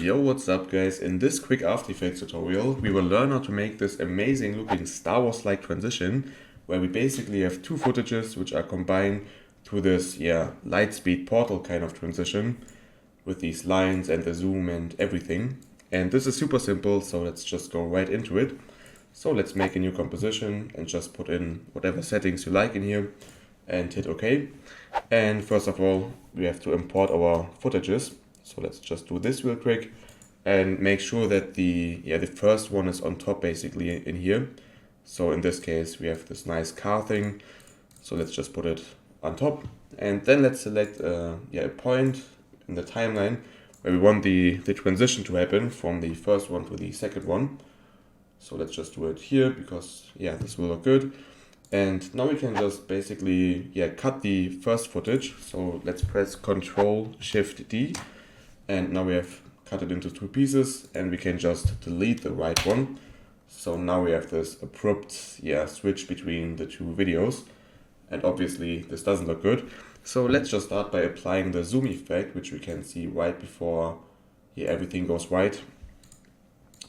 Yo, what's up guys? In this quick After Effects tutorial, we will learn how to make this amazing looking Star Wars-like transition, where we basically have two footages which are combined to this, light speed portal kind of transition, with these lines and the zoom and everything. And this is super simple, so let's just go right into it. So let's make a new composition and just put in whatever settings you like in here and hit OK. And first of all, we have to import our footages. So let's just do this real quick and make sure that the first one is on top basically in here. So in this case, we have this nice car thing. So let's just put it on top. And then let's select a point in the timeline where we want the transition to happen from the first one to the second one. So let's just do it here because this will look good. And now we can just basically cut the first footage. So let's press Ctrl Shift D. And now we have cut it into two pieces and we can just delete the right one. So now we have this abrupt switch between the two videos. And obviously this doesn't look good. So let's just start by applying the zoom effect, which we can see right before everything goes right.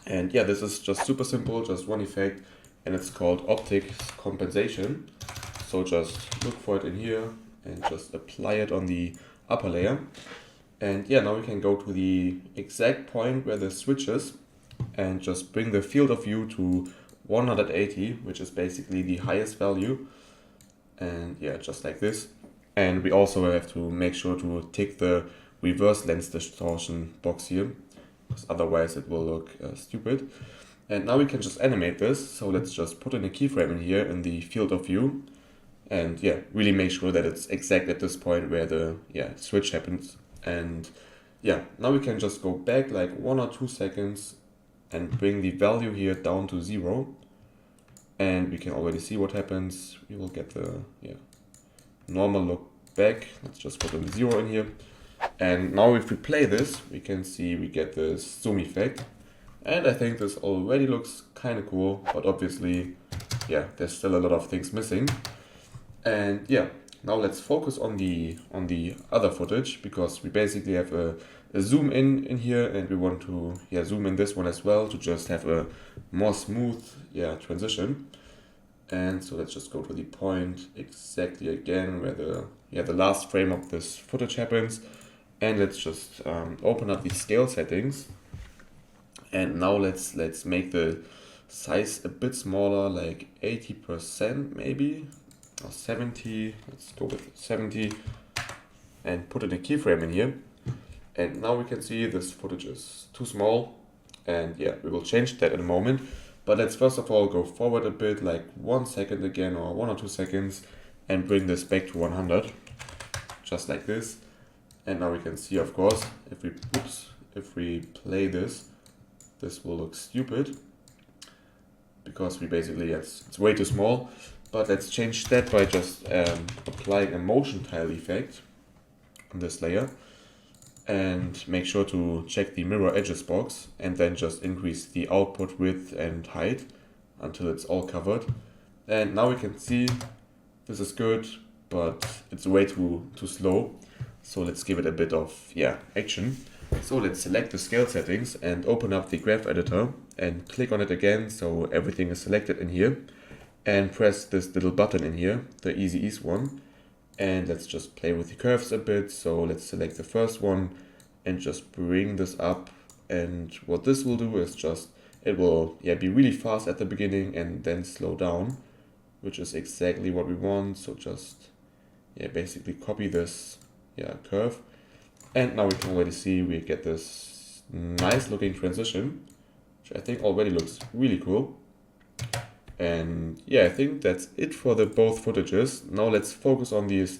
And this is just super simple, just one effect, and it's called optics compensation. So just look for it in here and just apply it on the upper layer. And now we can go to the exact point where the switch is and just bring the field of view to 180, which is basically the highest value. And just like this. And we also have to make sure to tick the reverse lens distortion box here, because otherwise it will look stupid. And now we can just animate this. So let's just put in a keyframe in here in the field of view. And really make sure that it's exact at this point where the switch happens. And now we can just go back like 1 or 2 seconds and bring the value here down to 0. And we can already see what happens. We will get the normal look back. Let's just put in 0 in here. And now if we play this, we can see we get this zoom effect. And I think this already looks kind of cool, but obviously, there's still a lot of things missing. And now let's focus on the other footage, because we basically have a zoom in here, and we want to zoom in this one as well to just have a more smooth transition. And so let's just go to the point exactly again where the last frame of this footage happens, and let's just open up the scale settings. And now let's make the size a bit smaller, like 80% maybe. Or 70, let's go with 70 and put in a keyframe in here. And now we can see this footage is too small, and we will change that in a moment. But let's first of all go forward a bit, like 1 second again, or 1 or 2 seconds, and bring this back to 100, just like this. And now we can see, of course, if we play this will look stupid, because we basically, it's way too small. But let's change that by just applying a motion tile effect on this layer, and make sure to check the mirror edges box, and then just increase the output width and height until it's all covered. And now we can see this is good, but it's way too slow. So let's give it a bit of action. So let's select the scale settings and open up the graph editor and click on it again so everything is selected in here. And press this little button in here, the Easy Ease one. And let's just play with the curves a bit. So let's select the first one and just bring this up. And what this will do is it will be really fast at the beginning and then slow down, which is exactly what we want. So just basically copy this curve. And now we can already see we get this nice looking transition, which I think already looks really cool. And I think that's it for the both footages. Now let's focus on these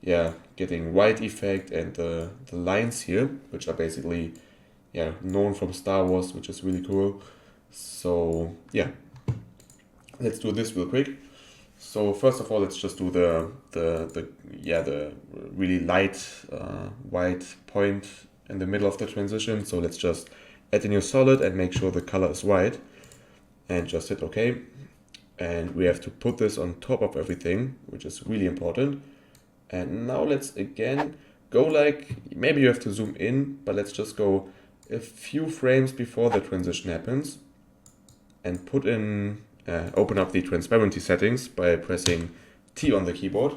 getting white effect and the lines here, which are basically known from Star Wars, which is really cool. So let's do this real quick. So first of all, let's just do the really light white point in the middle of the transition. So let's just add a new solid and make sure the color is white, and just hit OK. And we have to put this on top of everything, which is really important. And now let's again go like, maybe you have to zoom in, but let's just go a few frames before the transition happens and put in, open up the transparency settings by pressing T on the keyboard.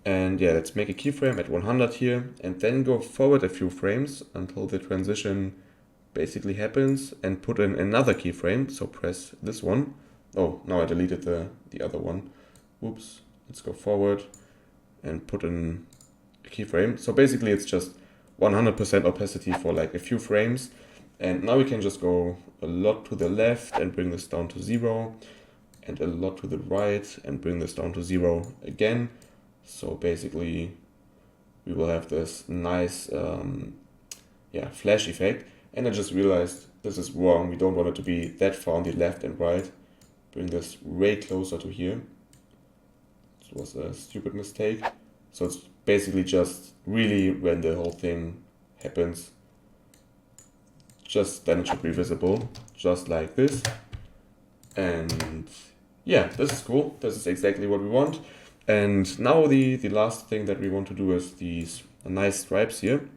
And yeah, let's make a keyframe at 100 here and then go forward a few frames until the transition basically happens and put in another keyframe. So press this one. Oh, now I deleted the other one. Oops. Let's go forward and put in a keyframe. So basically it's just 100% opacity for like a few frames. And now we can just go a lot to the left and bring this down to 0, and a lot to the right and bring this down to 0 again. So basically we will have this nice flash effect. And I just realized this is wrong. We don't want it to be that far on the left and right. Bring this way closer to here. This was a stupid mistake. So it's basically just really when the whole thing happens, just then it should be visible, just like this. And yeah, this is cool. This is exactly what we want. And now the last thing that we want to do is these nice stripes here,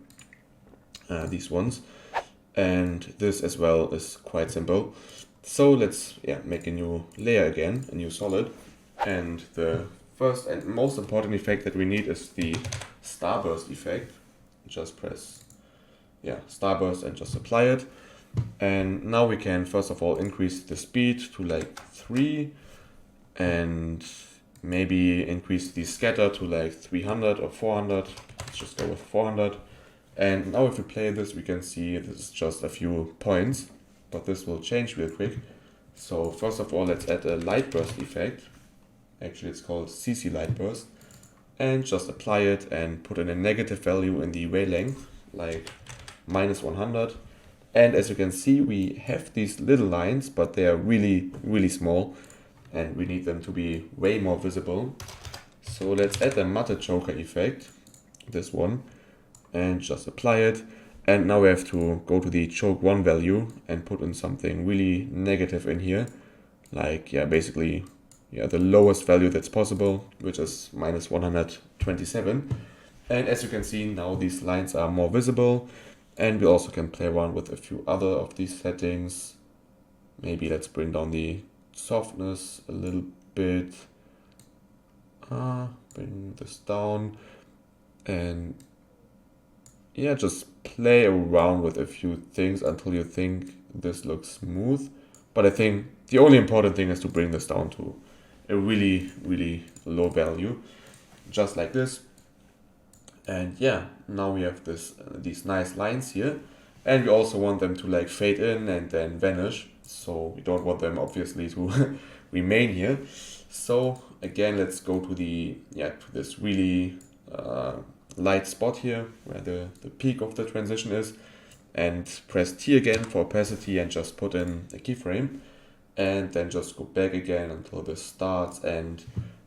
these ones. And this as well is quite simple. So let's make a new layer again, a new solid. And the first and most important effect that we need is the starburst effect. Just press starburst and just apply it. And now we can first of all increase the speed to like 3 and maybe increase the scatter to like 300 or 400. Let's just go with 400. And now if we play this, we can see this is just a few points, but this will change real quick. So first of all, let's add a light burst effect. Actually, it's called CC light burst. And just apply it and put in a negative value in the wavelength, like -100. And as you can see, we have these little lines, but they are really, really small. And we need them to be way more visible. So let's add a matte choker effect, this one. And just apply it. And now we have to go to the choke 1 value and put in something really negative in here. Like, basically, the lowest value that's possible, which is -127. And as you can see, now these lines are more visible. And we also can play around with a few other of these settings. Maybe let's bring down the softness a little bit. Bring this down. And just play around with a few things until you think this looks smooth. But I think the only important thing is to bring this down to a really, really low value, just like this. And now we have these nice lines here. And we also want them to like fade in and then vanish. So we don't want them obviously to remain here. So again, let's go to to this really light spot here where the peak of the transition is, and press T again for opacity and just put in a keyframe, and then just go back again until this starts, and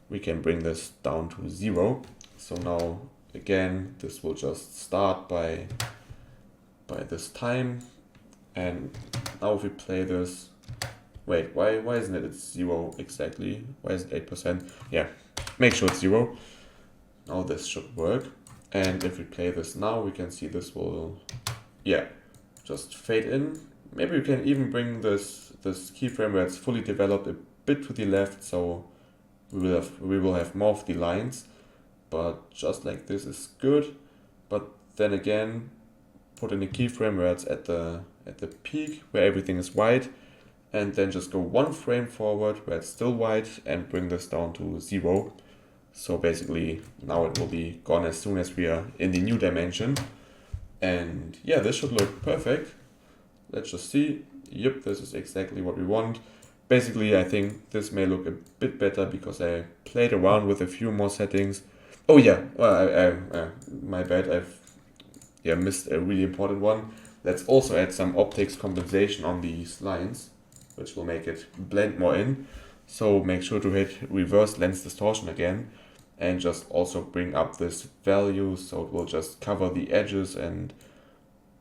we can bring this down to 0. So now again this will just start by this time. And now if we play this, wait, why isn't it at 0 exactly? Why is it 8%? Make sure it's 0. Now this should work. And if we play this now, we can see this will, just fade in. Maybe we can even bring this keyframe where it's fully developed a bit to the left, so we will have more of the lines. But just like this is good. But then again, put in a keyframe where it's at the peak, where everything is white, and then just go 1 frame forward where it's still white and bring this down to 0. So basically now it will be gone as soon as we are in the new dimension. And this should look perfect. Let's just see. Yep, this is exactly what we want. Basically, I think this may look a bit better because I played around with a few more settings. Oh yeah, well, my bad, I've missed a really important one. Let's also add some optics compensation on these lines, which will make it blend more in. So make sure to hit reverse lens distortion again and just also bring up this value so it will just cover the edges. And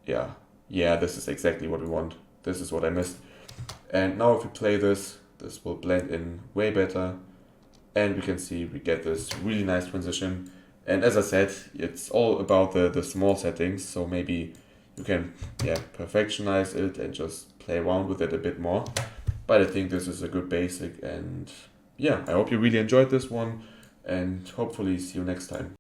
this is exactly what we want. This is what I missed. And now if we play this will blend in way better. And we can see we get this really nice transition. And as I said, it's all about the small settings. So maybe you can, yeah, perfectionize it and just play around with it a bit more. But I think this is a good basic, and yeah, I hope you really enjoyed this one, and hopefully see you next time.